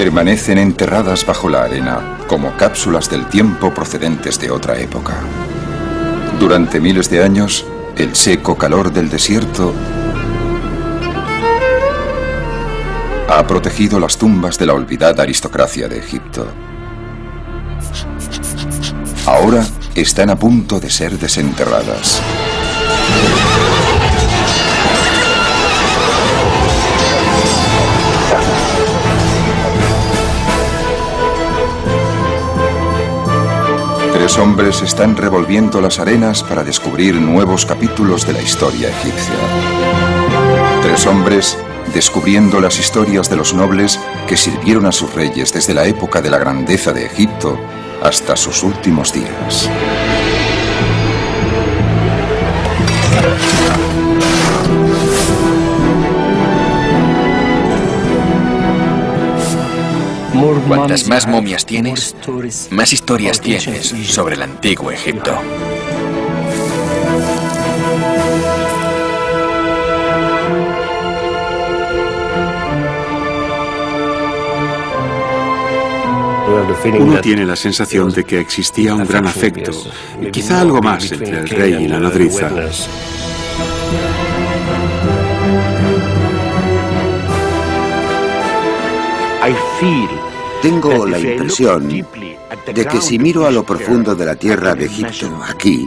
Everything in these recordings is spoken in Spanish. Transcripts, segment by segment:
permanecen enterradas bajo la arena, como cápsulas del tiempo procedentes de otra época. Durante miles de años, el seco calor del desierto ha protegido las tumbas de la olvidada aristocracia de Egipto. Ahora están a punto de ser desenterradas. Tres hombres están revolviendo las arenas para descubrir nuevos capítulos de la historia egipcia. Tres hombres descubriendo las historias de los nobles que sirvieron a sus reyes desde la época de la grandeza de Egipto hasta sus últimos días. Cuantas más momias tienes, más historias tienes sobre el antiguo Egipto. Uno tiene la sensación de que existía un gran afecto, quizá algo más entre el rey y la nodriza. Tengo la impresión de que si miro a lo profundo de la tierra de Egipto, aquí,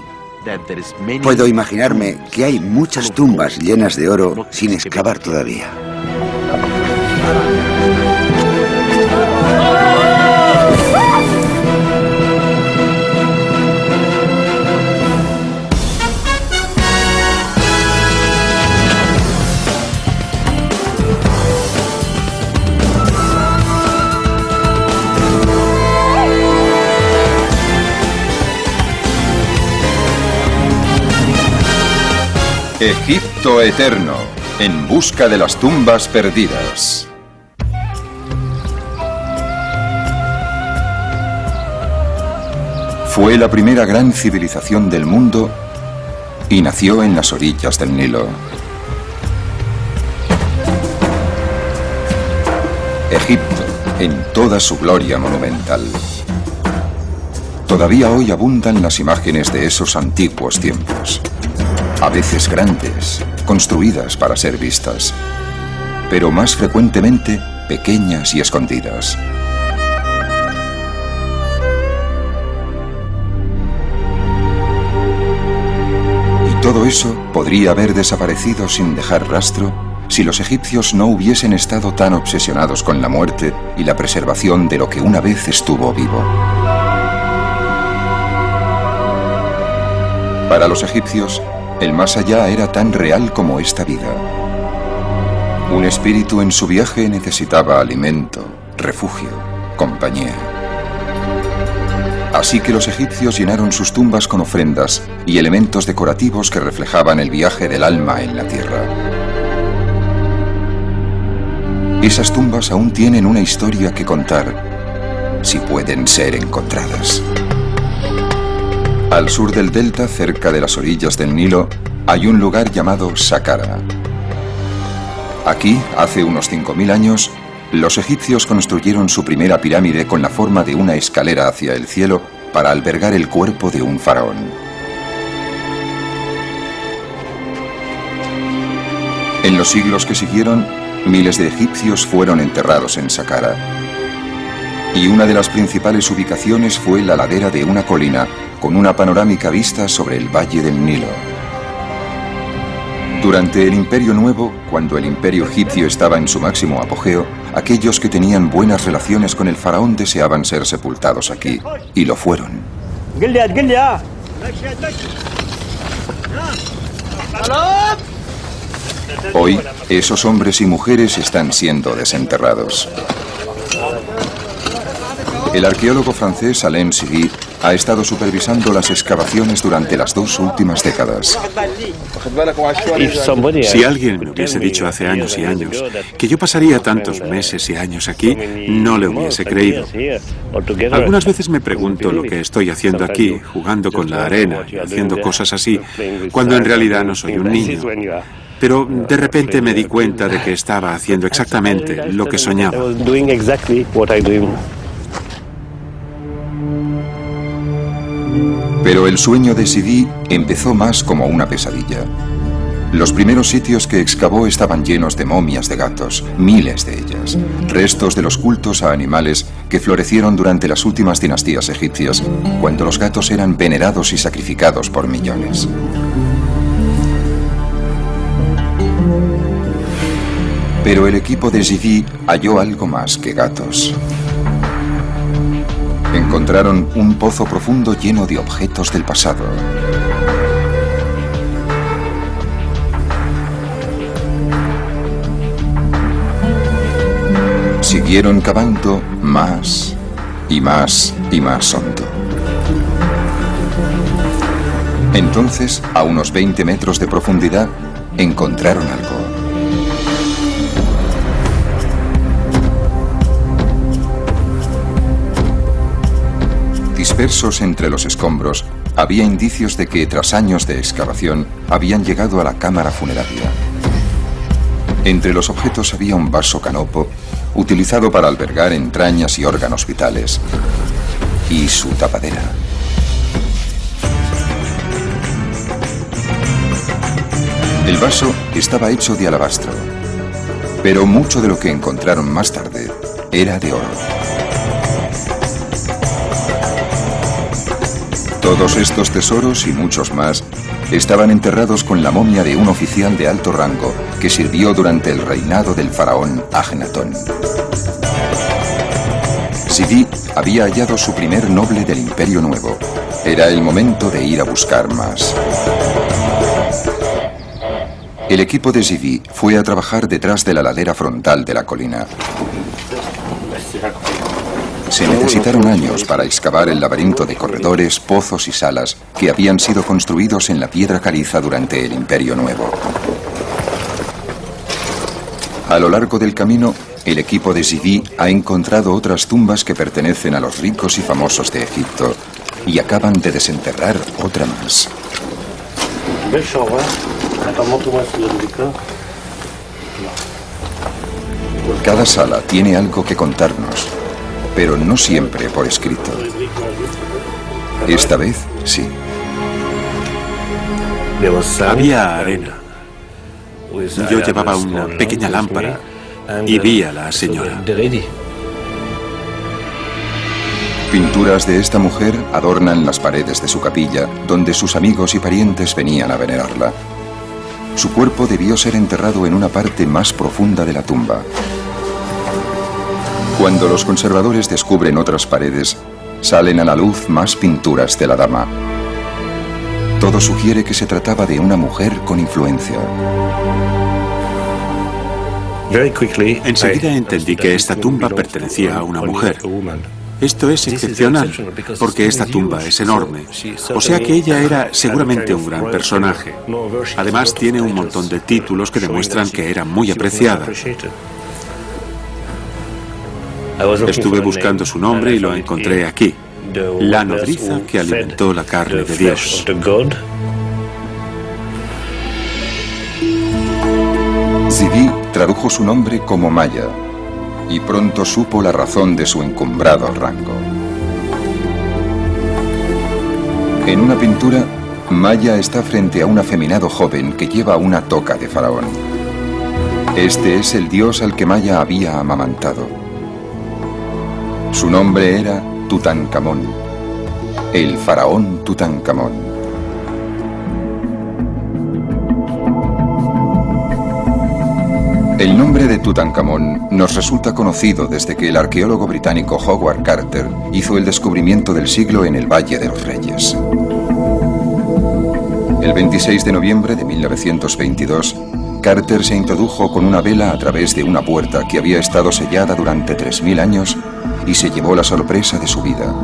puedo imaginarme que hay muchas tumbas llenas de oro sin excavar todavía. Egipto eterno, en busca de las tumbas perdidas. Fue la primera gran civilización del mundo y nació en las orillas del Nilo. Egipto, en toda su gloria monumental. Todavía hoy abundan las imágenes de esos antiguos tiempos. A veces grandes, construidas para ser vistas, pero más frecuentemente pequeñas y escondidas. Y todo eso podría haber desaparecido sin dejar rastro si los egipcios no hubiesen estado tan obsesionados con la muerte y la preservación de lo que una vez estuvo vivo. Para los egipcios, el más allá era tan real como esta vida. Un espíritu en su viaje necesitaba alimento, refugio, compañía. Así que los egipcios llenaron sus tumbas con ofrendas y elementos decorativos que reflejaban el viaje del alma en la tierra. Esas tumbas aún tienen una historia que contar, si pueden ser encontradas. Al sur del delta, cerca de las orillas del Nilo, hay un lugar llamado Saqqara. Aquí, hace unos 5000 años, los egipcios construyeron su primera pirámide con la forma de una escalera hacia el cielo para albergar el cuerpo de un faraón. En los siglos que siguieron, miles de egipcios fueron enterrados en Saqqara. Y una de las principales ubicaciones fue la ladera de una colina con una panorámica vista sobre el valle del Nilo. Durante el Imperio Nuevo, cuando el Imperio egipcio estaba en su máximo apogeo, aquellos que tenían buenas relaciones con el faraón deseaban ser sepultados aquí, y lo fueron. Hoy, esos hombres y mujeres están siendo desenterrados. El arqueólogo francés Alain Siri ha estado supervisando las excavaciones durante las 2 últimas décadas. Si alguien me hubiese dicho hace años y años que yo pasaría tantos meses y años aquí, no le hubiese creído. Algunas veces me pregunto lo que estoy haciendo aquí, jugando con la arena y haciendo cosas así, cuando en realidad no soy un niño. Pero de repente me di cuenta de que estaba haciendo exactamente lo que soñaba. Pero el sueño de Sidi empezó más como una pesadilla. Los primeros sitios que excavó estaban llenos de momias de gatos, miles de ellas, restos de los cultos a animales que florecieron durante las últimas dinastías egipcias, cuando los gatos eran venerados y sacrificados por millones. Pero el equipo de Sidi halló algo más que gatos. Encontraron un pozo profundo lleno de objetos del pasado. Siguieron cavando más y más y más hondo. Entonces, a unos 20 metros de profundidad, encontraron algo. Dispersos entre los escombros, había indicios de que tras años de excavación habían llegado a la cámara funeraria. Entre los objetos había un vaso canopo, utilizado para albergar entrañas y órganos vitales, y su tapadera. El vaso estaba hecho de alabastro, pero mucho de lo que encontraron más tarde era de oro. Todos estos tesoros y muchos más estaban enterrados con la momia de un oficial de alto rango que sirvió durante el reinado del faraón Ajenatón. Sidi había hallado su primer noble del Imperio Nuevo. Era el momento de ir a buscar más. El equipo de Sidi fue a trabajar detrás de la ladera frontal de la colina. Se necesitaron años para excavar el laberinto de corredores, pozos y salas que habían sido construidos en la piedra caliza durante el Imperio Nuevo. A lo largo del camino, el equipo de Sidi ha encontrado otras tumbas que pertenecen a los ricos y famosos de Egipto y acaban de desenterrar otra más. Cada sala tiene algo que contarnos, pero no siempre por escrito. Esta vez, sí. Había arena. Yo llevaba una pequeña lámpara y vi a la señora. Pinturas de esta mujer adornan las paredes de su capilla, donde sus amigos y parientes venían a venerarla. Su cuerpo debió ser enterrado en una parte más profunda de la tumba. Cuando los conservadores descubren otras paredes, salen a la luz más pinturas de la dama. Todo sugiere que se trataba de una mujer con influencia. Enseguida entendí que esta tumba pertenecía a una mujer. Esto es excepcional, porque esta tumba es enorme, o sea que ella era seguramente un gran personaje. Además, tiene un montón de títulos que demuestran que era muy apreciada. Estuve buscando su nombre y lo encontré aquí: la nodriza que alimentó la carne de Dios. Sidi tradujo su nombre como Maya y pronto supo la razón de su encumbrado rango. En una pintura, Maya está frente a un afeminado joven que lleva una toca de faraón. Este es el dios al que Maya había amamantado. Su nombre era Tutankamón, el faraón Tutankamón. El nombre de Tutankamón nos resulta conocido desde que el arqueólogo británico Howard Carter hizo el descubrimiento del siglo en el Valle de los Reyes. El 26 de noviembre de 1922, Carter se introdujo con una vela a través de una puerta que había estado sellada durante 3000 años y se llevó la sorpresa de su vida.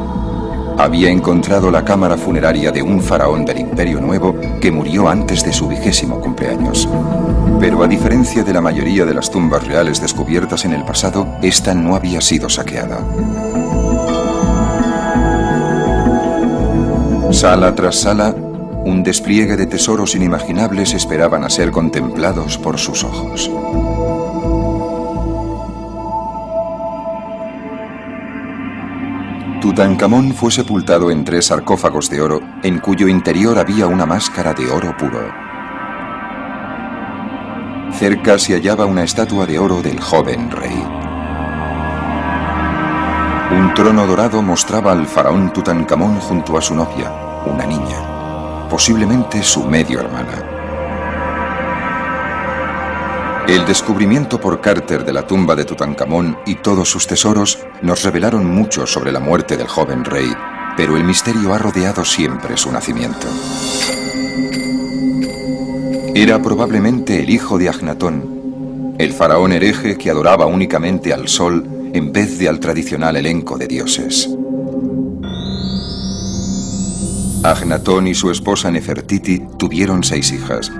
Había encontrado la cámara funeraria de un faraón del Imperio Nuevo que murió antes de su 20º cumpleaños. Pero a diferencia de la mayoría de las tumbas reales descubiertas en el pasado, esta no había sido saqueada. Sala tras sala, Un despliegue de tesoros inimaginables esperaban a ser contemplados por sus ojos. Tutankamón fue sepultado en 3 sarcófagos de oro, en cuyo interior había una máscara de oro puro. Cerca se hallaba una estatua de oro del joven rey. Un trono dorado mostraba al faraón Tutankamón junto a su novia, una niña, posiblemente su medio hermana. El descubrimiento por Carter de la tumba de Tutankamón y todos sus tesoros nos revelaron mucho sobre la muerte del joven rey, pero el misterio ha rodeado siempre su nacimiento. Era probablemente el hijo de Agnatón, el faraón hereje que adoraba únicamente al sol en vez de al tradicional elenco de dioses. Agnatón y su esposa Nefertiti tuvieron 6 hijas.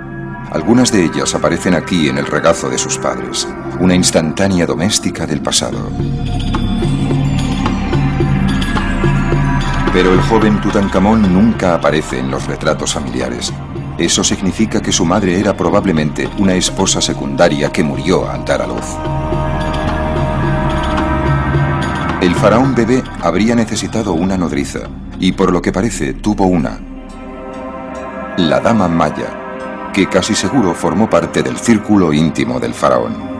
Algunas de ellas aparecen aquí en el regazo de sus padres, una instantánea doméstica del pasado. Pero el joven Tutankamón nunca aparece en los retratos familiares. Eso significa que su madre era probablemente una esposa secundaria que murió al dar a luz. El faraón bebé habría necesitado una nodriza, y por lo que parece tuvo una. La dama Maya, que casi seguro formó parte del círculo íntimo del faraón.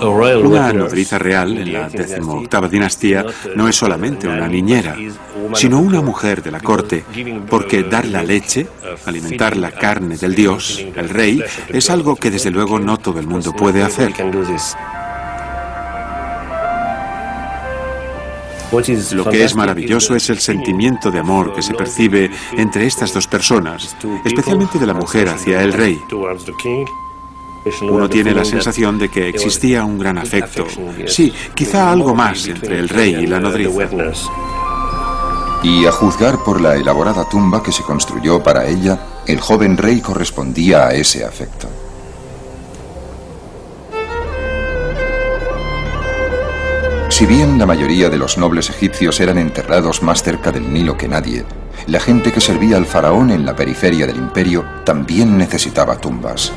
Una nodriza real en la 18ª dinastía no es solamente una niñera, sino una mujer de la corte, porque dar la leche, alimentar la carne del dios, el rey, es algo que desde luego no todo el mundo puede hacer. Lo que es maravilloso es el sentimiento de amor que se percibe entre estas dos personas, especialmente de la mujer hacia el rey. Uno tiene la sensación de que existía un gran afecto. Sí, quizá algo más entre el rey y la nodriza. Y a juzgar por la elaborada tumba que se construyó para ella, el joven rey correspondía a ese afecto. Si bien la mayoría de los nobles egipcios eran enterrados más cerca del Nilo que nadie, la gente que servía al faraón en la periferia del imperio también necesitaba tumbas,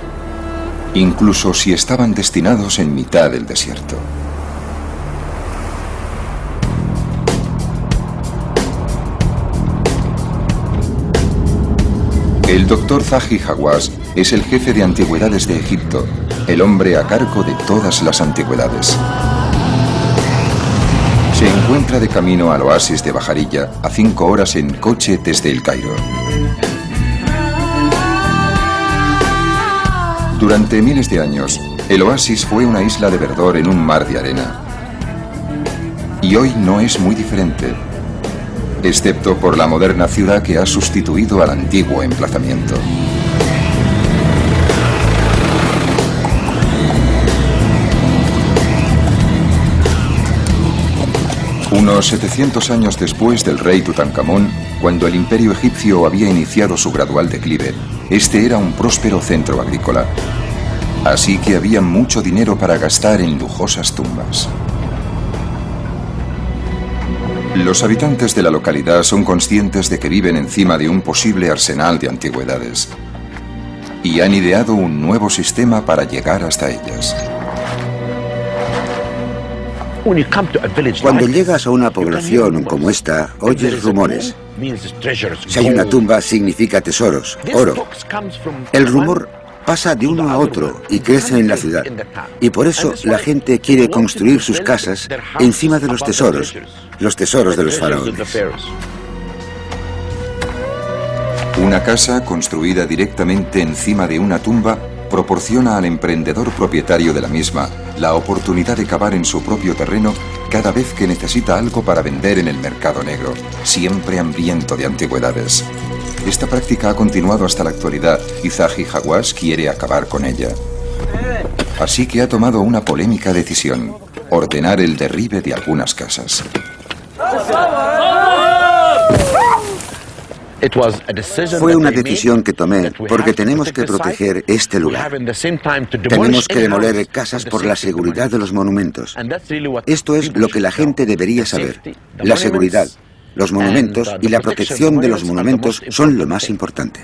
incluso si estaban destinados en mitad del desierto. El doctor Zahi Hawass es el jefe de antigüedades de Egipto, el hombre a cargo de todas las antigüedades. Se encuentra de camino al oasis de Bajarilla, a 5 horas en coche desde El Cairo. Durante miles de años, el oasis fue una isla de verdor en un mar de arena. Y hoy no es muy diferente, excepto por la moderna ciudad que ha sustituido al antiguo emplazamiento. Unos 700 años después del rey Tutankamón, cuando el imperio egipcio había iniciado su gradual declive, este era un próspero centro agrícola. Así que había mucho dinero para gastar en lujosas tumbas. Los habitantes de la localidad son conscientes de que viven encima de un posible arsenal de antigüedades y han ideado un nuevo sistema para llegar hasta ellas. Cuando llegas a una población como esta, oyes rumores. Si hay una tumba, significa tesoros, oro. El rumor pasa de uno a otro y crece en la ciudad. Y por eso la gente quiere construir sus casas encima de los tesoros de los faraones. Una casa construida directamente encima de una tumba proporciona al emprendedor propietario de la misma la oportunidad de cavar en su propio terreno cada vez que necesita algo para vender en el mercado negro, siempre hambriento de antigüedades. Esta práctica ha continuado hasta la actualidad y Zahi Hawass quiere acabar con ella. Así que ha tomado una polémica decisión: ordenar el derribe de algunas casas. Fue una decisión que tomé porque tenemos que proteger este lugar. Tenemos que demoler casas por la seguridad de los monumentos. Esto es lo que la gente debería saber. La seguridad. Los monumentos y la protección de los monumentos son lo más importante.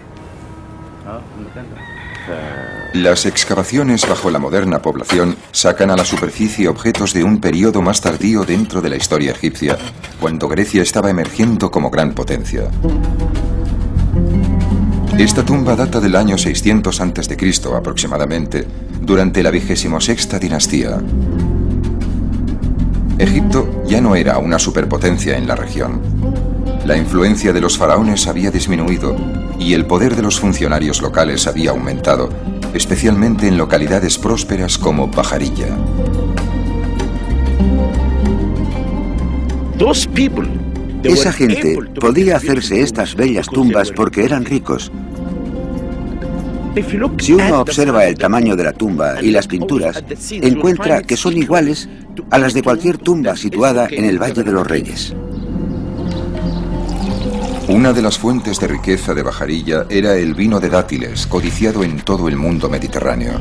Las excavaciones bajo la moderna población sacan a la superficie objetos de un periodo más tardío dentro de la historia egipcia, cuando Grecia estaba emergiendo como gran potencia. Esta tumba data del año 600 a.C. aproximadamente, durante la 26ª dinastía. Egipto ya no era una superpotencia en la región. La influencia de los faraones había disminuido y el poder de los funcionarios locales había aumentado, especialmente en localidades prósperas como Bajarilla. Esa gente podía hacerse estas bellas tumbas porque eran ricos. Si uno observa el tamaño de la tumba y las pinturas, encuentra que son iguales a las de cualquier tumba situada en el Valle de los Reyes. Una de las fuentes de riqueza de Bajarilla era el vino de dátiles, codiciado en todo el mundo mediterráneo.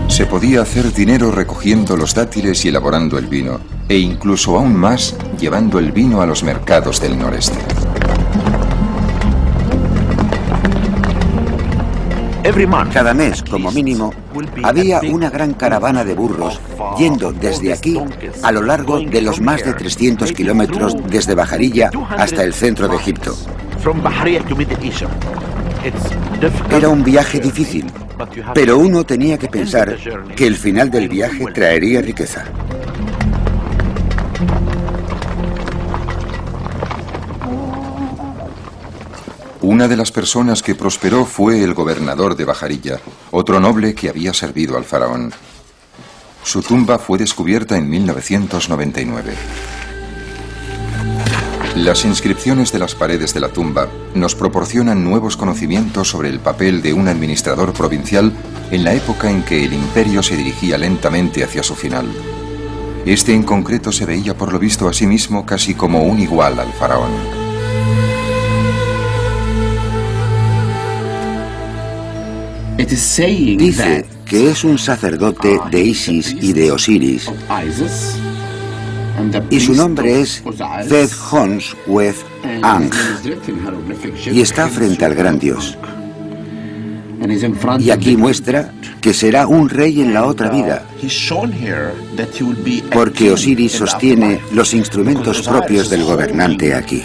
Se podía hacer dinero recogiendo los dátiles y elaborando el vino, e incluso aún más llevando el vino a los mercados del noreste. Cada mes, como mínimo, había una gran caravana de burros yendo desde aquí a lo largo de los más de 300 kilómetros desde Bajarilla hasta el centro de Egipto. Era un viaje difícil, pero uno tenía que pensar que el final del viaje traería riqueza. Una de las personas que prosperó fue el gobernador de Bajarilla, otro noble que había servido al faraón. Su tumba fue descubierta en 1999. Las inscripciones de las paredes de la tumba nos proporcionan nuevos conocimientos sobre el papel de un administrador provincial en la época en que el imperio se dirigía lentamente hacia su final. Este en concreto se veía por lo visto a sí mismo casi como un igual al faraón. Dice que es un sacerdote de Isis y de Osiris, y su nombre es Zed-Hons-Wez-Ang, y está frente al gran dios. Y aquí muestra que será un rey en la otra vida, porque Osiris sostiene los instrumentos propios del gobernante aquí.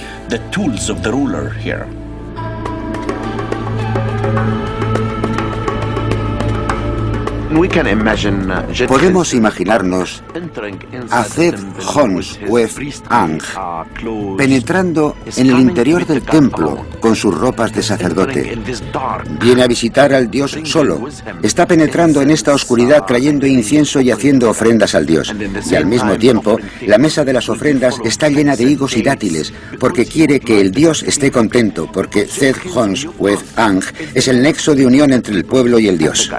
Podemos imaginarnos a Zed-Hons-Wez-Ang penetrando en el interior del templo con sus ropas de sacerdote. Viene a visitar al dios solo. Está penetrando en esta oscuridad trayendo incienso y haciendo ofrendas al dios. Y al mismo tiempo, la mesa de las ofrendas está llena de higos y dátiles, porque quiere que el dios esté contento, porque Zed-Hons-Wez-Ang es el nexo de unión entre el pueblo y el dios.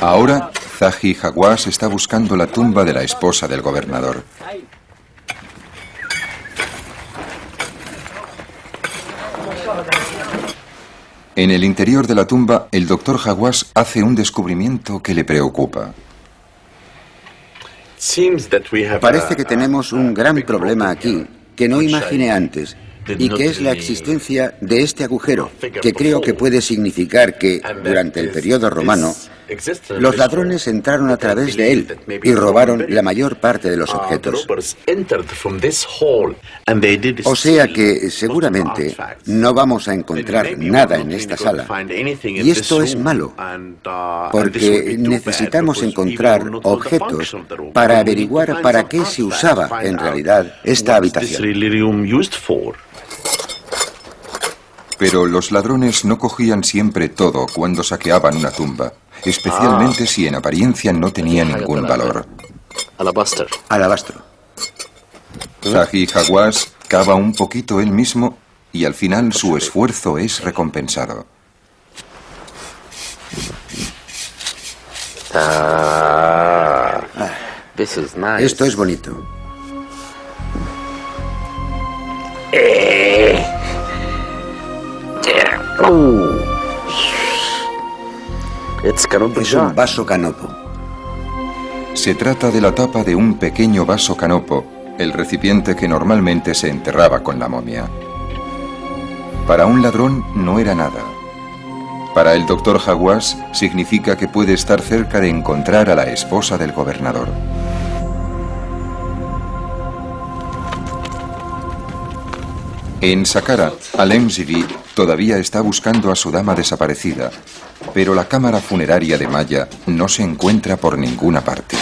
Ahora, Zahi Hawass está buscando la tumba de la esposa del gobernador. En el interior de la tumba, el doctor Hawass hace un descubrimiento que le preocupa. Parece que tenemos un gran problema aquí que no imaginé antes, y que es la existencia de este agujero, que creo que puede significar que, durante el periodo romano, los ladrones entraron a través de él y robaron la mayor parte de los objetos. O sea que, seguramente, no vamos a encontrar nada en esta sala. Y esto es malo, porque necesitamos encontrar objetos para averiguar para qué se usaba en realidad esta habitación. Pero los ladrones no cogían siempre todo cuando saqueaban una tumba, especialmente si en apariencia no tenía ningún valor. Alabastro. Zahi Hawass cava un poquito él mismo y al final su esfuerzo es recompensado. Esto es bonito. Es un vaso canopo. Se trata de la tapa de un pequeño vaso canopo, el recipiente que normalmente se enterraba con la momia. Para un ladrón no era nada. Para el doctor Hawass significa que puede estar cerca de encontrar a la esposa del gobernador. En Saqqara, Alem Zivi todavía está buscando a su dama desaparecida, pero la cámara funeraria de Maya no se encuentra por ninguna parte.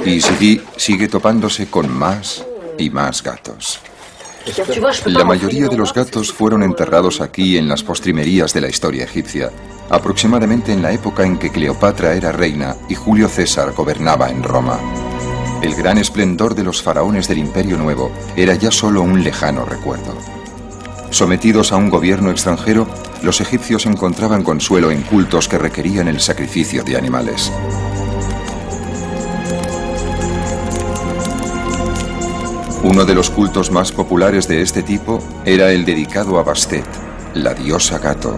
Y Zivi sigue topándose con más y más gatos. La mayoría de los gatos fueron enterrados aquí en las postrimerías de la historia egipcia, aproximadamente en la época en que Cleopatra era reina y Julio César gobernaba en Roma. El gran esplendor de los faraones del Imperio Nuevo era ya solo un lejano recuerdo. Sometidos a un gobierno extranjero, los egipcios encontraban consuelo en cultos que requerían el sacrificio de animales. Uno de los cultos más populares de este tipo era el dedicado a Bastet, la diosa gato.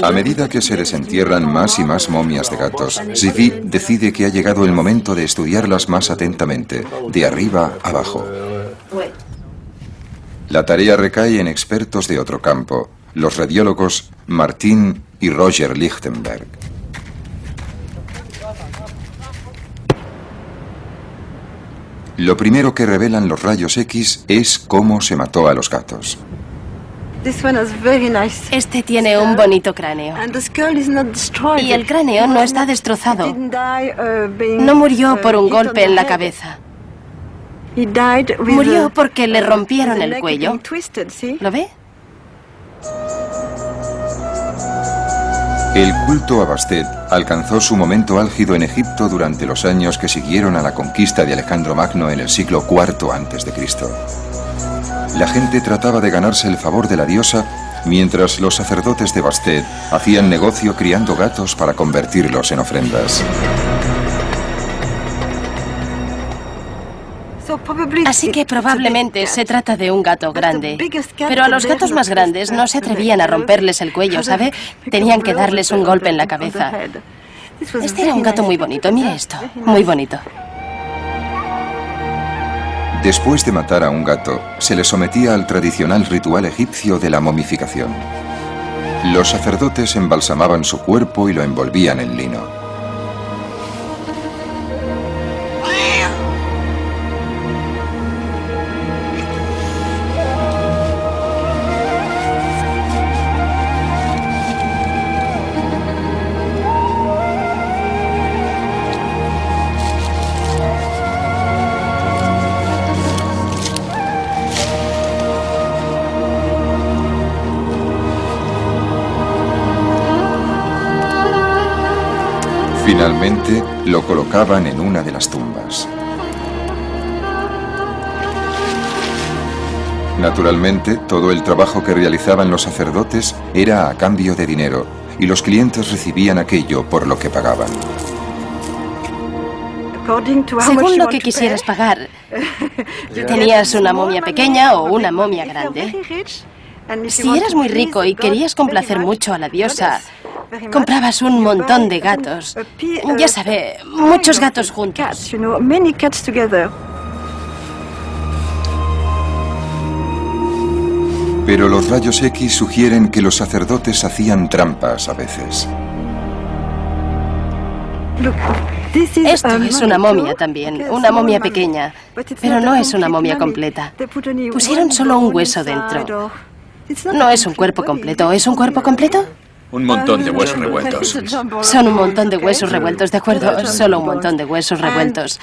A medida que se desentierran más y más momias de gatos, Zivi decide que ha llegado el momento de estudiarlas más atentamente, de arriba abajo. La tarea recae en expertos de otro campo, los radiólogos Martin y Roger Lichtenberg. Lo primero que revelan los rayos X es cómo se mató a los gatos. Este tiene un bonito cráneo. Y el cráneo no está destrozado. No murió por un golpe en la cabeza. Murió porque le rompieron el cuello. ¿Lo ve? El culto a Bastet alcanzó su momento álgido en Egipto durante los años que siguieron a la conquista de Alejandro Magno en el siglo IV a.C. La gente trataba de ganarse el favor de la diosa, mientras los sacerdotes de Bastet hacían negocio criando gatos para convertirlos en ofrendas. Así que probablemente se trata de un gato grande. Pero a los gatos más grandes no se atrevían a romperles el cuello, ¿sabe? Tenían que darles un golpe en la cabeza. Este era un gato muy bonito, mire esto, muy bonito. Después de matar a un gato, se le sometía al tradicional ritual egipcio de la momificación. Los sacerdotes embalsamaban su cuerpo y lo envolvían en lino. Finalmente, lo colocaban en una de las tumbas. Naturalmente, todo el trabajo que realizaban los sacerdotes era a cambio de dinero, y los clientes recibían aquello por lo que pagaban. Según lo que quisieras pagar, ¿tenías una momia pequeña o una momia grande? Si eras muy rico y querías complacer mucho a la diosa, comprabas un montón de gatos. Ya sabe, muchos gatos juntos. Pero los rayos X sugieren que los sacerdotes hacían trampas a veces. Esto es una momia también, una momia pequeña, pero no es una momia completa. Pusieron solo un hueso dentro. No es un cuerpo completo, ¿es un cuerpo completo? Un montón de huesos revueltos. Son un montón de huesos revueltos, ¿de acuerdo? Solo un montón de huesos revueltos.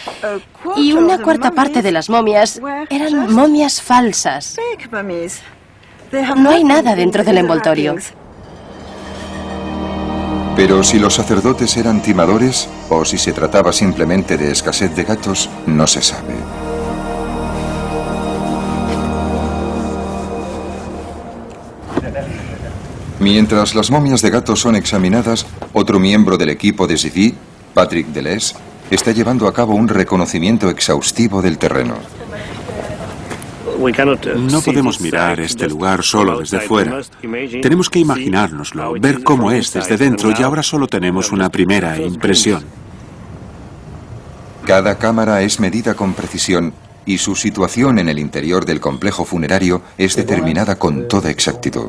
Y una cuarta parte de las momias eran momias falsas. No hay nada dentro del envoltorio. Pero si los sacerdotes eran timadores o si se trataba simplemente de escasez de gatos, no se sabe. Mientras las momias de gatos son examinadas, otro miembro del equipo de Zivi, Patrick Deleuze está llevando a cabo un reconocimiento exhaustivo del terreno. No podemos mirar este lugar solo desde fuera. Tenemos que imaginárnoslo, ver cómo es desde dentro, y ahora solo tenemos una primera impresión. Cada cámara es medida con precisión y su situación en el interior del complejo funerario es determinada con toda exactitud.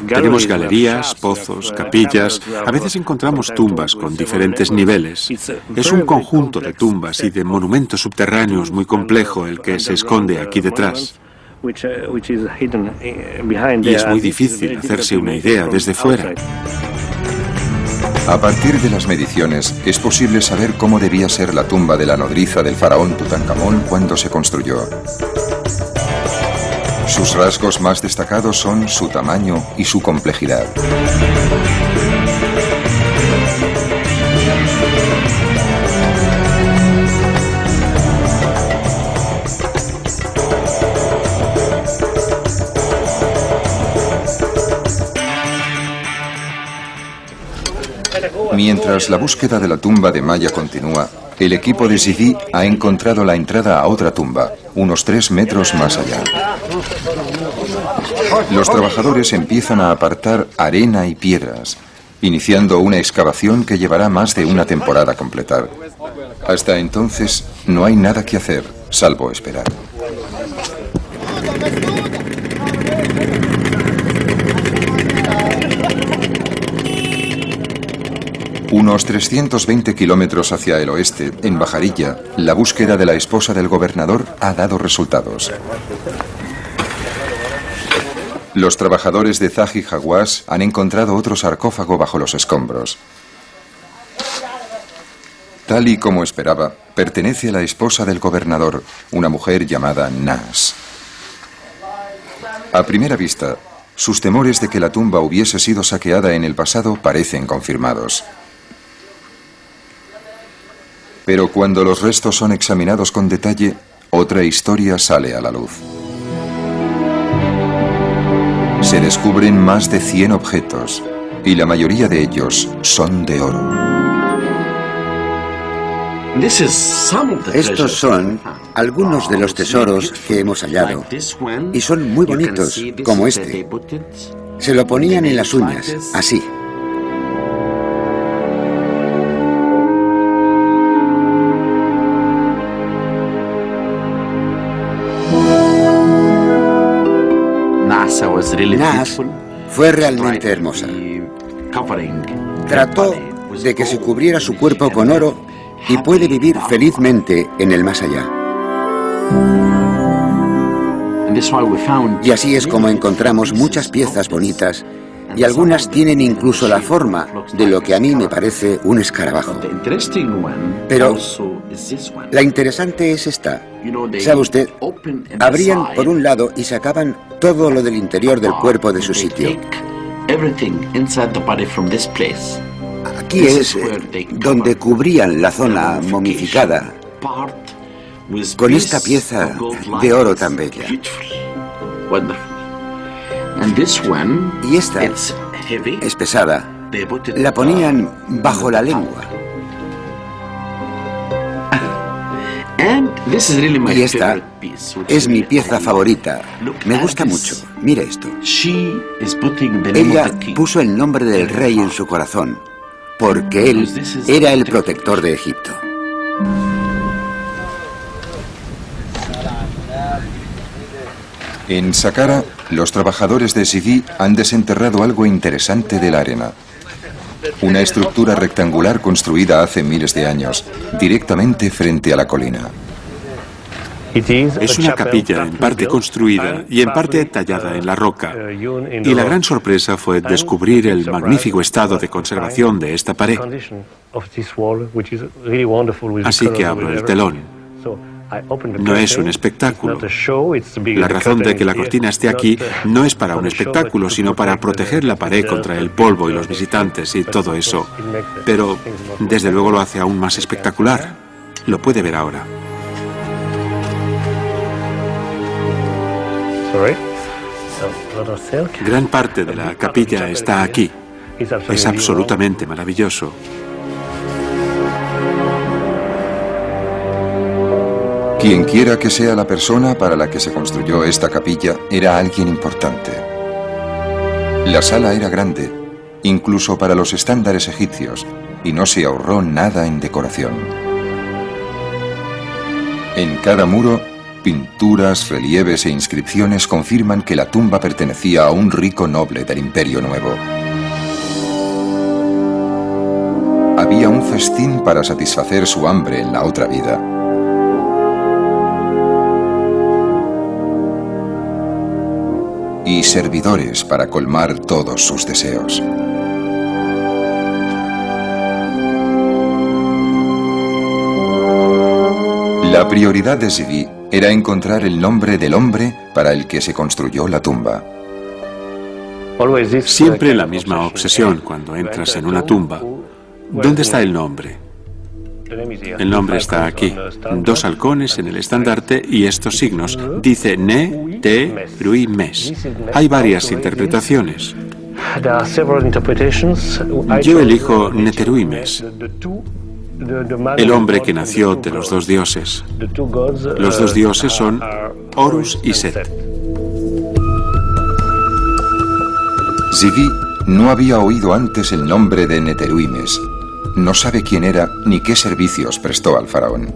Tenemos galerías, pozos, capillas. A veces encontramos tumbas con diferentes niveles. Es un conjunto de tumbas y de monumentos subterráneos muy complejo el que se esconde aquí detrás. Y es muy difícil hacerse una idea desde fuera. A partir de las mediciones, es posible saber cómo debía ser la tumba de la nodriza del faraón Tutankamón cuando se construyó. Sus rasgos más destacados son su tamaño y su complejidad. Mientras la búsqueda de la tumba de Maya continúa, el equipo de Zivi ha encontrado la entrada a otra tumba, unos 3 metros más allá. Los trabajadores empiezan a apartar arena y piedras, iniciando una excavación que llevará más de una temporada a completar. Hasta entonces, no hay nada que hacer, salvo esperar. Unos 320 kilómetros hacia el oeste, en Bajarilla, la búsqueda de la esposa del gobernador ha dado resultados. Los trabajadores de Zahi Hawass han encontrado otro sarcófago bajo los escombros. Tal y como esperaba, pertenece a la esposa del gobernador, una mujer llamada Nas. A primera vista, sus temores de que la tumba hubiese sido saqueada en el pasado parecen confirmados. Pero cuando los restos son examinados con detalle, otra historia sale a la luz. Se descubren más de 100 objetos, y la mayoría de ellos son de oro. Estos son algunos de los tesoros que hemos hallado, y son muy bonitos, como este. Se lo ponían en las uñas, así. Nas fue realmente hermosa. Trató de que se cubriera su cuerpo con oro y puede vivir felizmente en el más allá. Y así es como encontramos muchas piezas bonitas, y algunas tienen incluso la forma de lo que a mí me parece un escarabajo. Pero la interesante es esta. ¿Sabe usted? Abrían por un lado y sacaban todo lo del interior del cuerpo de su sitio. Aquí es donde cubrían la zona momificada con esta pieza de oro tan bella. Y esta es pesada. La ponían bajo la lengua. Y esta es mi pieza favorita. Me gusta mucho. Mire esto. Ella puso el nombre del rey en su corazón, porque él era el protector de Egipto. En Saqqara, los trabajadores de Zivi han desenterrado algo interesante de la arena. Una estructura rectangular construida hace miles de años, directamente frente a la colina. Es una capilla en parte construida y en parte tallada en la roca. Y la gran sorpresa fue descubrir el magnífico estado de conservación de esta pared. Así que abro el telón. No es un espectáculo. La razón de que la cortina esté aquí no es para un espectáculo, sino para proteger la pared contra el polvo y los visitantes y todo eso. Pero, desde luego, lo hace aún más espectacular. Lo puede ver ahora. Gran parte de la capilla está aquí. Es absolutamente maravilloso. Quienquiera que sea la persona para la que se construyó esta capilla, era alguien importante. La sala era grande, incluso para los estándares egipcios, y no se ahorró nada en decoración. En cada muro, pinturas, relieves e inscripciones confirman que la tumba pertenecía a un rico noble del Imperio Nuevo. Había un festín para satisfacer su hambre en la otra vida. Y servidores para colmar todos sus deseos. La prioridad de Zvi era encontrar el nombre del hombre para el que se construyó la tumba. Siempre la misma obsesión cuando entras en una tumba. ¿Dónde está el nombre? El nombre está aquí. 2 halcones en el estandarte y estos signos. Dice Ne-Te-Rui-Mes. Hay varias interpretaciones. Yo elijo Neteruimes, el hombre que nació de los 2 dioses. Los 2 dioses son Horus y Set. Zvi no había oído antes el nombre de Neteruimes. No sabe quién era ni qué servicios prestó al faraón.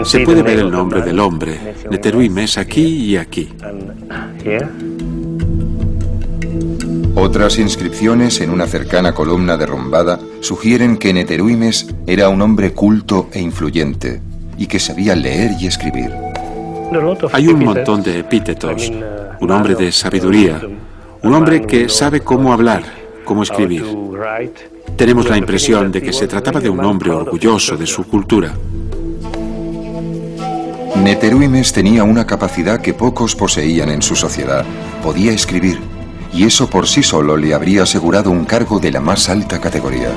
Se puede ver el nombre del hombre, Neteruimes, aquí y aquí. Otras inscripciones en una cercana columna derrumbada sugieren que Neteruimes era un hombre culto e influyente y que sabía leer y escribir. Hay un montón de epítetos. Un hombre de sabiduría, un hombre que sabe cómo hablar, cómo escribir. Tenemos la impresión de que se trataba de un hombre orgulloso de su cultura. Neteruimes tenía una capacidad que pocos poseían en su sociedad. Podía escribir, y eso por sí solo le habría asegurado un cargo de la más alta categoría.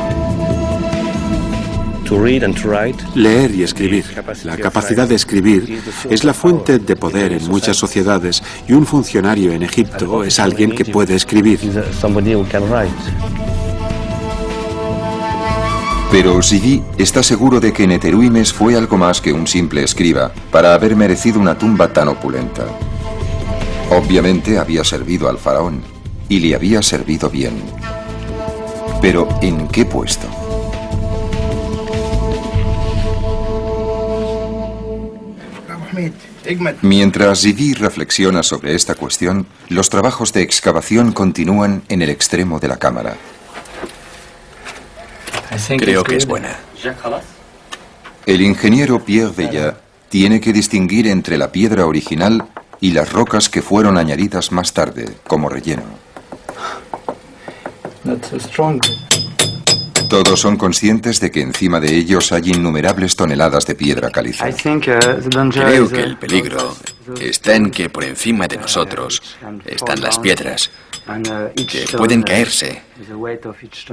Leer y escribir. La capacidad de escribir es la fuente de poder en muchas sociedades y un funcionario en Egipto es alguien que puede escribir. Pero Zvi está seguro de que Neteruimes fue algo más que un simple escriba para haber merecido una tumba tan opulenta. Obviamente había servido al faraón y le había servido bien. Pero ¿en qué puesto? Mientras Zvi reflexiona sobre esta cuestión, los trabajos de excavación continúan en el extremo de la cámara. Creo que es buena. El ingeniero Pierre Vella tiene que distinguir entre la piedra original y las rocas que fueron añadidas más tarde, como relleno. Todos son conscientes de que encima de ellos hay innumerables toneladas de piedra caliza. Creo que el peligro está en que por encima de nosotros están las piedras, que pueden caerse.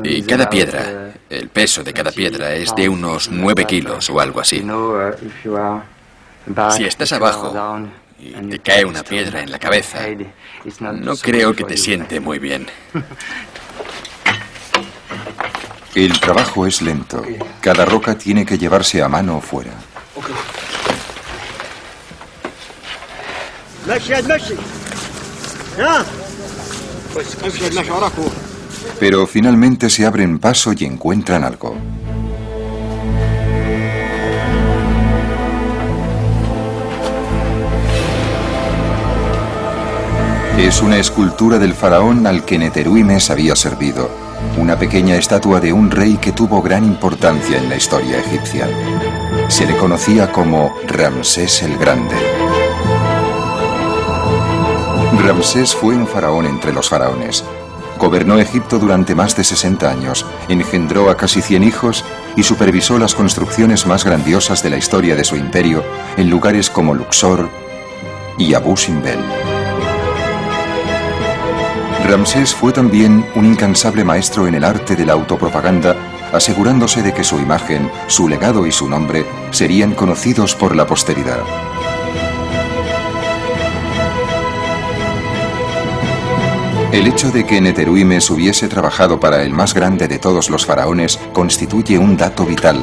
Y cada piedra, el peso de cada piedra es de unos 9 kilos o algo así. Si estás abajo y te cae una piedra en la cabeza, no creo que te siente muy bien. El trabajo es lento. Cada roca tiene que llevarse a mano fuera. Pero finalmente se abren paso y encuentran algo. Es una escultura del faraón al que Neteruimes había servido. Una pequeña estatua de un rey que tuvo gran importancia en la historia egipcia. Se le conocía como Ramsés el Grande. Ramsés fue un faraón entre los faraones. Gobernó Egipto durante más de 60 años, engendró a casi 100 hijos y supervisó las construcciones más grandiosas de la historia de su imperio en lugares como Luxor y Abu Simbel. Ramsés fue también un incansable maestro en el arte de la autopropaganda, asegurándose de que su imagen, su legado y su nombre serían conocidos por la posteridad. El hecho de que Neteruimes hubiese trabajado para el más grande de todos los faraones constituye un dato vital,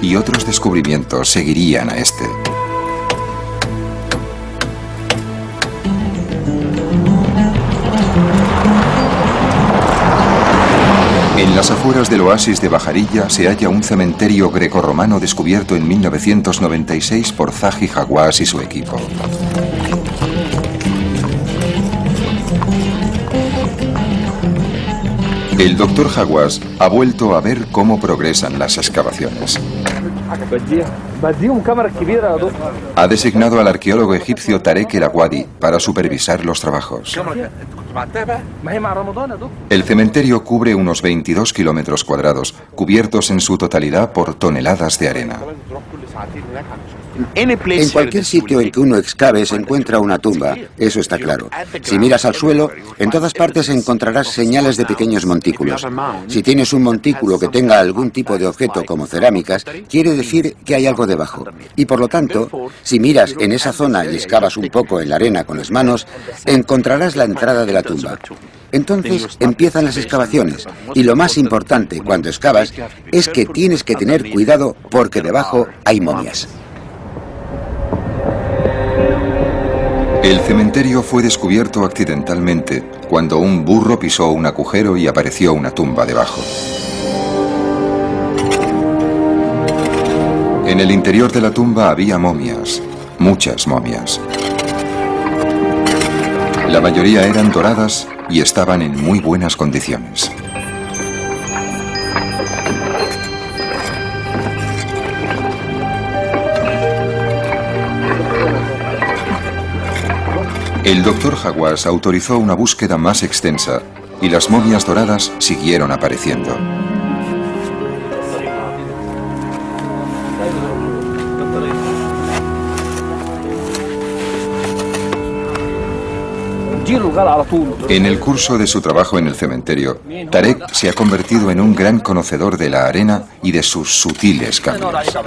y otros descubrimientos seguirían a este. En las afueras del oasis de Bajarilla se halla un cementerio grecorromano descubierto en 1996 por Zahi Hawass y su equipo. El doctor Hawass ha vuelto a ver cómo progresan las excavaciones. Ha designado al arqueólogo egipcio Tarek El Awadi para supervisar los trabajos. El cementerio cubre unos 22 kilómetros cuadrados, cubiertos en su totalidad por toneladas de arena. En cualquier sitio en que uno excave se encuentra una tumba, eso está claro. Si miras al suelo, en todas partes encontrarás señales de pequeños montículos. Si tienes un montículo que tenga algún tipo de objeto como cerámicas, quiere decir que hay algo debajo. Y por lo tanto, si miras en esa zona y excavas un poco en la arena con las manos, encontrarás la entrada de la tumba. Entonces empiezan las excavaciones, y lo más importante cuando excavas es que tienes que tener cuidado porque debajo hay momias. El cementerio fue descubierto accidentalmente cuando un burro pisó un agujero y apareció una tumba debajo. En el interior de la tumba había momias, muchas momias. La mayoría eran doradas y estaban en muy buenas condiciones. El doctor Hawass autorizó una búsqueda más extensa y las momias doradas siguieron apareciendo. En el curso de su trabajo en el cementerio, Tarek se ha convertido en un gran conocedor de la arena y de sus sutiles cambios.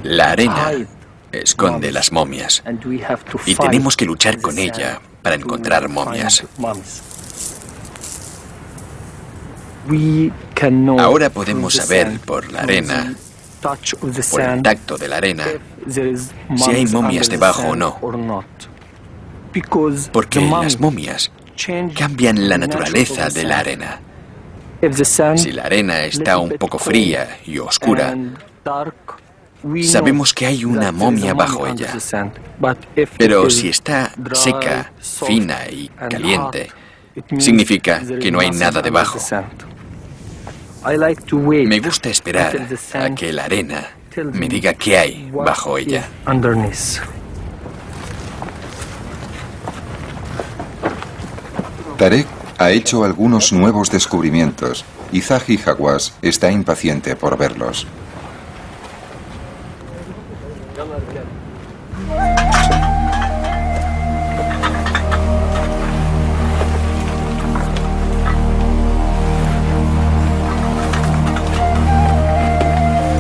La arena esconde las momias y tenemos que luchar con ella para encontrar momias. Ahora podemos saber por la arena, por el tacto de la arena, si hay momias debajo o no. Porque las momias cambian la naturaleza de la arena. Si la arena está un poco fría y oscura, sabemos que hay una momia bajo ella. Pero si está seca, fina y caliente, significa que no hay nada debajo. Me gusta esperar a que la arena me diga qué hay bajo ella. Tarek ha hecho algunos nuevos descubrimientos y Zahi Hawass está impaciente por verlos.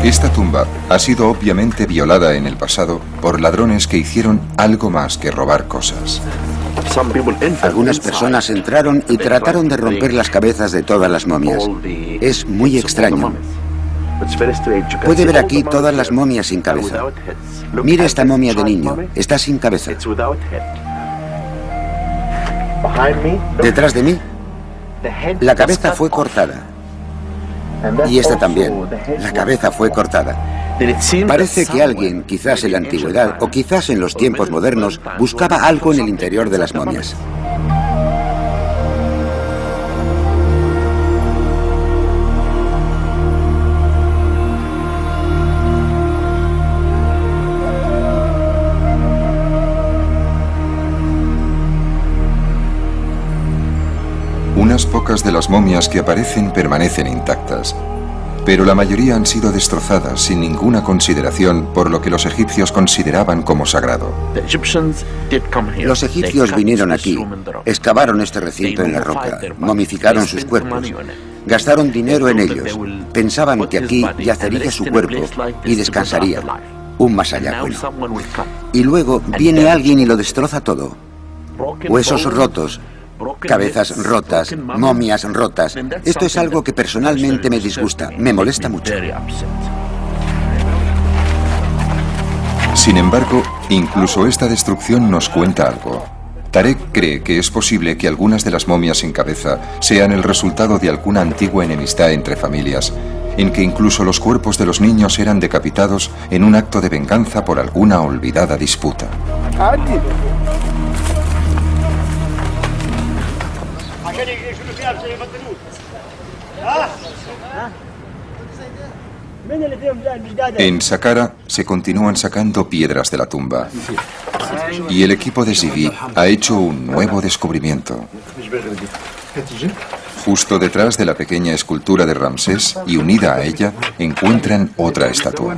Esta tumba ha sido obviamente violada en el pasado por ladrones que hicieron algo más que robar cosas. Algunas personas entraron y trataron de romper las cabezas de todas las momias. Es muy extraño. Puede ver aquí todas las momias sin cabeza. Mire esta momia de niño, está sin cabeza. Detrás de mí, la cabeza fue cortada. Y esta también, la cabeza fue cortada. Parece que alguien, quizás en la antigüedad o quizás en los tiempos modernos, buscaba algo en el interior de las momias. Unas pocas de las momias que aparecen permanecen intactas, pero la mayoría han sido destrozadas sin ninguna consideración por lo que los egipcios consideraban como sagrado. Los egipcios vinieron aquí, excavaron este recinto en la roca, momificaron sus cuerpos, gastaron dinero en ellos, pensaban que aquí yacería su cuerpo y descansaría, un más allá bueno. Y luego viene alguien y lo destroza todo. Huesos rotos, cabezas rotas, momias rotas. Esto es algo que personalmente me disgusta, me molesta mucho. Sin embargo, incluso esta destrucción nos cuenta algo. Tarek cree que es posible que algunas de las momias sin cabeza sean el resultado de alguna antigua enemistad entre familias, en que incluso los cuerpos de los niños eran decapitados en un acto de venganza por alguna olvidada disputa. En Saqqara se continúan sacando piedras de la tumba y el equipo de Zivi ha hecho un nuevo descubrimiento. Justo detrás de la pequeña escultura de Ramsés y unida a ella encuentran otra estatua.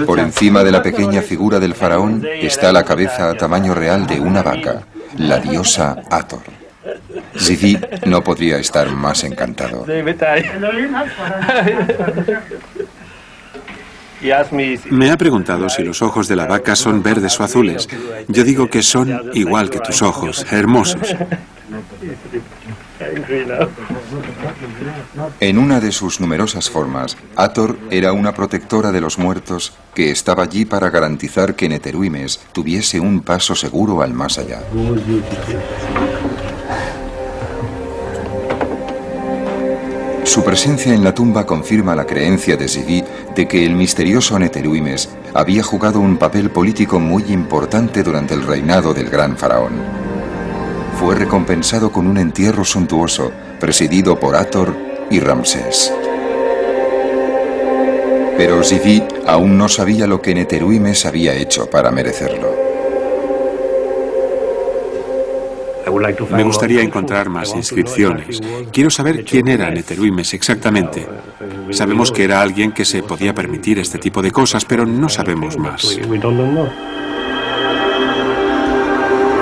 Por encima de la pequeña figura del faraón está la cabeza a tamaño real de una vaca, la diosa Hathor. Zivi no podría estar más encantado. Me ha preguntado si los ojos de la vaca son verdes o azules. Yo digo que son igual que tus ojos, hermosos. En una de sus numerosas formas, Hathor era una protectora de los muertos que estaba allí para garantizar que Neteruimes tuviese un paso seguro al más allá. Su presencia en la tumba confirma la creencia de Zivi de que el misterioso Neteruimes había jugado un papel político muy importante durante el reinado del gran faraón. Fue recompensado con un entierro suntuoso, presidido por Hathor y Ramsés. Pero Zivi aún no sabía lo que Neteruimes había hecho para merecerlo. Me gustaría encontrar más inscripciones. Quiero saber quién era Neteruimes exactamente. Sabemos que era alguien que se podía permitir este tipo de cosas, pero no sabemos más.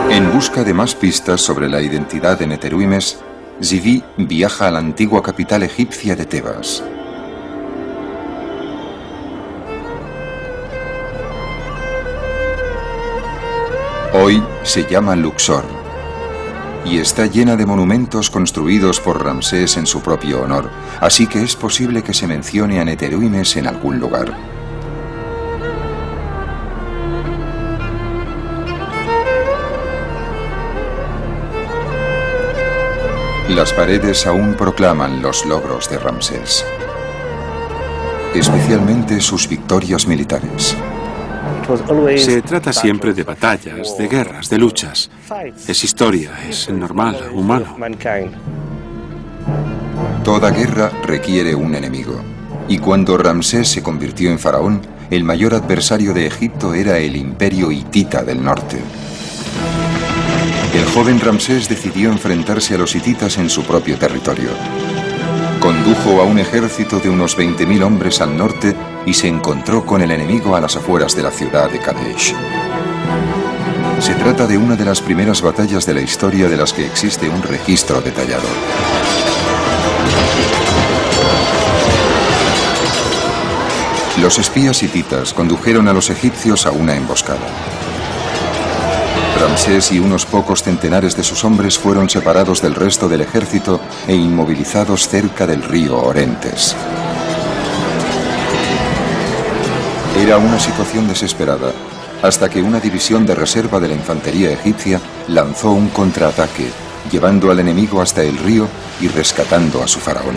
En busca de más pistas sobre la identidad de Neteruimes, Zivi viaja a la antigua capital egipcia de Tebas. Hoy se llama Luxor y está llena de monumentos construidos por Ramsés en su propio honor, así que es posible que se mencione a Neteruimes en algún lugar. Las paredes aún proclaman los logros de Ramsés, especialmente sus victorias militares. Se trata siempre de batallas, de guerras, de luchas. Es historia, es normal, humano. Toda guerra requiere un enemigo. Y cuando Ramsés se convirtió en faraón, el mayor adversario de Egipto era el imperio hitita del norte. El joven Ramsés decidió enfrentarse a los hititas en su propio territorio. Condujo a un ejército de unos 20.000 hombres al norte y se encontró con el enemigo a las afueras de la ciudad de Kadesh. Se trata de una de las primeras batallas de la historia de las que existe un registro detallado. Los espías hititas condujeron a los egipcios a una emboscada. Ramsés y unos pocos centenares de sus hombres fueron separados del resto del ejército e inmovilizados cerca del río Orontes. Era una situación desesperada, hasta que una división de reserva de la infantería egipcia lanzó un contraataque, llevando al enemigo hasta el río y rescatando a su faraón.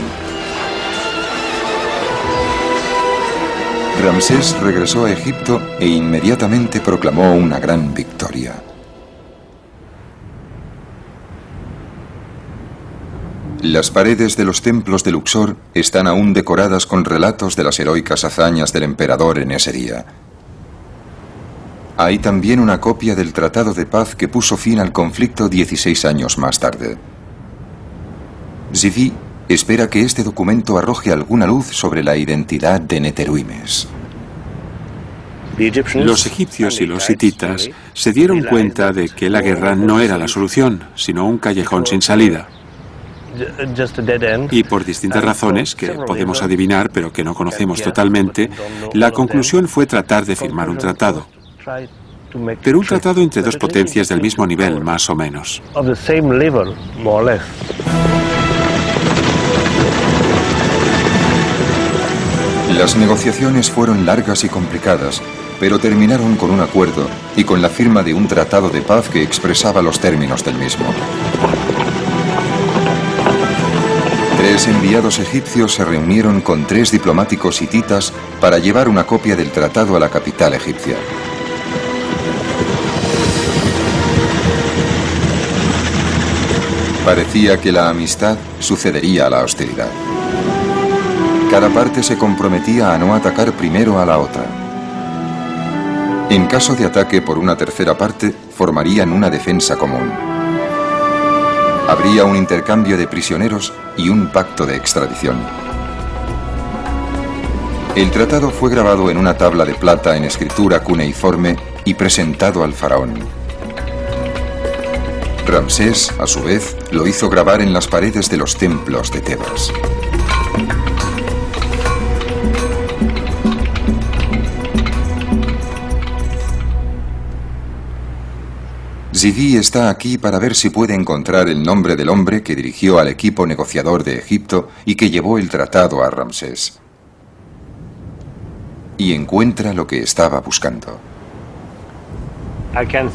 Ramsés regresó a Egipto e inmediatamente proclamó una gran victoria. Las paredes de los templos de Luxor están aún decoradas con relatos de las heroicas hazañas del emperador en ese día. Hay también una copia del tratado de paz que puso fin al conflicto 16 años más tarde. Zivi espera que este documento arroje alguna luz sobre la identidad de Neteruimes. Los egipcios y los hititas se dieron cuenta de que la guerra no era la solución, sino un callejón sin salida. Y por distintas razones, que podemos adivinar pero que no conocemos totalmente, la conclusión fue tratar de firmar un tratado. pero un tratado entre dos potencias del mismo nivel, más o menos. Las negociaciones fueron largas y complicadas, pero terminaron con un acuerdo y con la firma de un tratado de paz que expresaba los términos del mismo. 3 enviados egipcios se reunieron con 3 diplomáticos hititas para llevar una copia del tratado a la capital egipcia. Parecía que la amistad sucedería a la hostilidad. Cada parte se comprometía a no atacar primero a la otra. En caso de ataque por una tercera parte, formarían una defensa común. Habría un intercambio de prisioneros y un pacto de extradición. El tratado fue grabado en una tabla de plata en escritura cuneiforme y presentado al faraón. Ramsés, a su vez, lo hizo grabar en las paredes de los templos de Tebas. Zidi está aquí para ver si puede encontrar el nombre del hombre que dirigió al equipo negociador de Egipto y que llevó el tratado a Ramsés. Y encuentra lo que estaba buscando.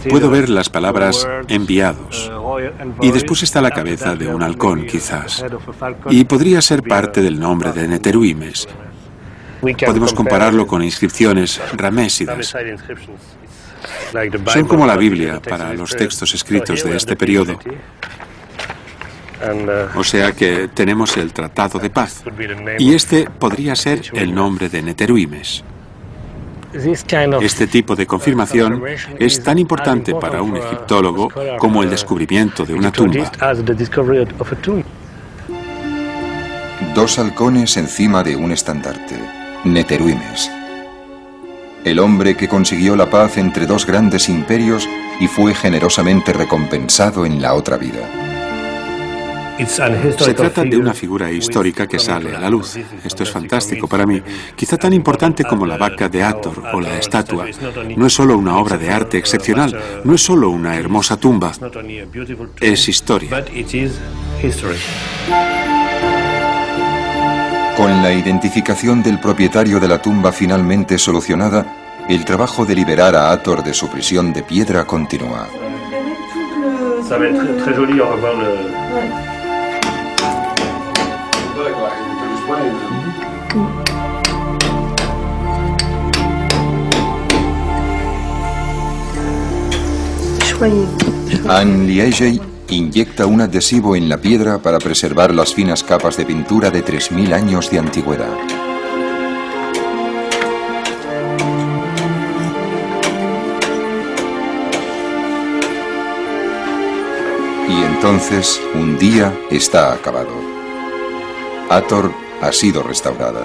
Puedo ver las palabras enviados. Y después está la cabeza de un halcón, quizás. Y podría ser parte del nombre de Neteruimes. Podemos compararlo con inscripciones ramésidas. Son como la Biblia para los textos escritos de este periodo. O sea que tenemos el Tratado de Paz. Y este podría ser el nombre de Neteruimes. Este tipo de confirmación es tan importante para un egiptólogo como el descubrimiento de una tumba. 2 halcones encima de un estandarte. Neteruimes. El hombre que consiguió la paz entre 2 grandes imperios y fue generosamente recompensado en la otra vida. Se trata de una figura histórica que sale a la luz. Esto es fantástico para mí. Quizá tan importante como la vaca de Hathor o la estatua. No es solo una obra de arte excepcional, no es solo una hermosa tumba. Es historia. Con la identificación del propietario de la tumba finalmente solucionada, el trabajo de liberar a Hathor de su prisión de piedra continúa. Anne Liegey inyecta un adhesivo en la piedra para preservar las finas capas de pintura de 3000 años de antigüedad. Y entonces, un día está acabado. Hathor ha sido restaurada.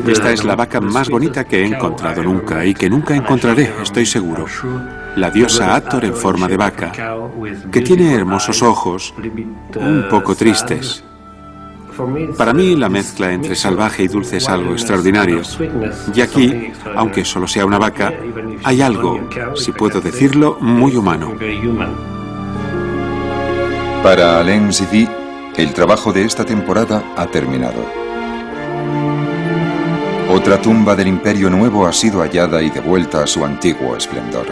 Esta es la vaca más bonita que he encontrado nunca y que nunca encontraré, estoy seguro. La diosa Hathor en forma de vaca, que tiene hermosos ojos, un poco tristes. Para mí, la mezcla entre salvaje y dulce es algo extraordinario. Y aquí, aunque solo sea una vaca, hay algo, si puedo decirlo, muy humano. Para Alain Zidi, el trabajo de esta temporada ha terminado. Otra tumba del Imperio Nuevo ha sido hallada y devuelta a su antiguo esplendor.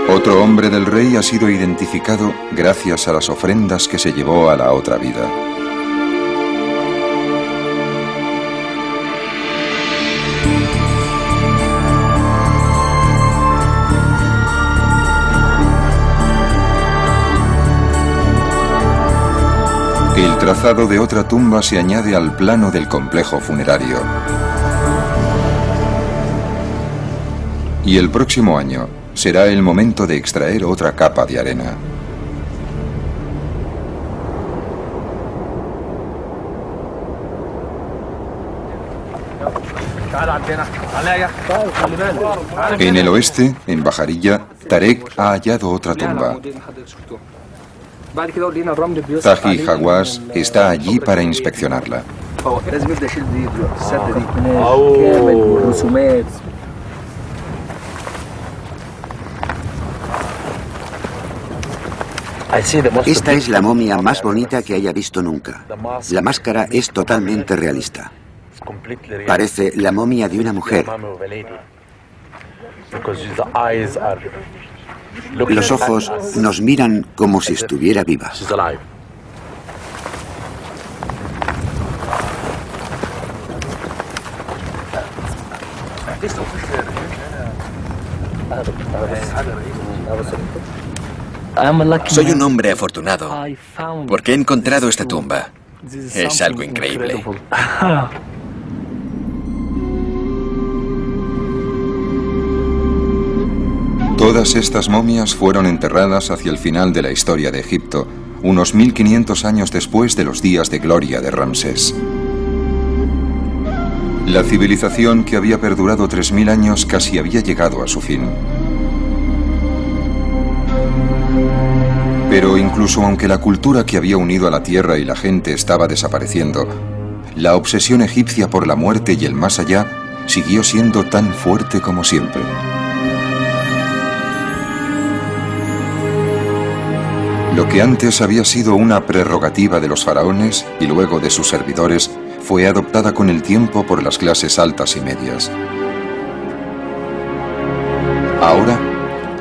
Otro hombre del rey ha sido identificado gracias a las ofrendas que se llevó a la otra vida. El trazado de otra tumba se añade al plano del complejo funerario. Y el próximo año será el momento de extraer otra capa de arena. En el oeste, en Bajarilla, Tarek ha hallado otra tumba. Taji Hawass está allí para inspeccionarla. Esta es la momia más bonita que haya visto nunca. La máscara es totalmente realista. Parece la momia de una mujer. Los ojos nos miran como si estuviera viva. Soy un hombre afortunado porque he encontrado esta tumba. Es algo increíble. Todas estas momias fueron enterradas hacia el final de la historia de Egipto, unos 1500 años después de los días de gloria de Ramsés. La civilización, que había perdurado 3000 años, casi había llegado a su fin. Pero incluso aunque la cultura que había unido a la tierra y la gente estaba desapareciendo, la obsesión egipcia por la muerte y el más allá siguió siendo tan fuerte como siempre. Lo que antes había sido una prerrogativa de los faraones y luego de sus servidores fue adoptada con el tiempo por las clases altas y medias. Ahora,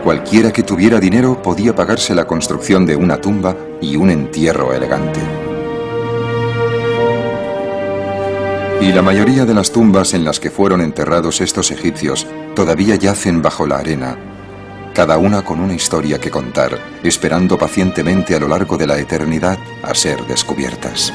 cualquiera que tuviera dinero podía pagarse la construcción de una tumba y un entierro elegante. Y la mayoría de las tumbas en las que fueron enterrados estos egipcios todavía yacen bajo la arena, cada una con una historia que contar, esperando pacientemente a lo largo de la eternidad a ser descubiertas.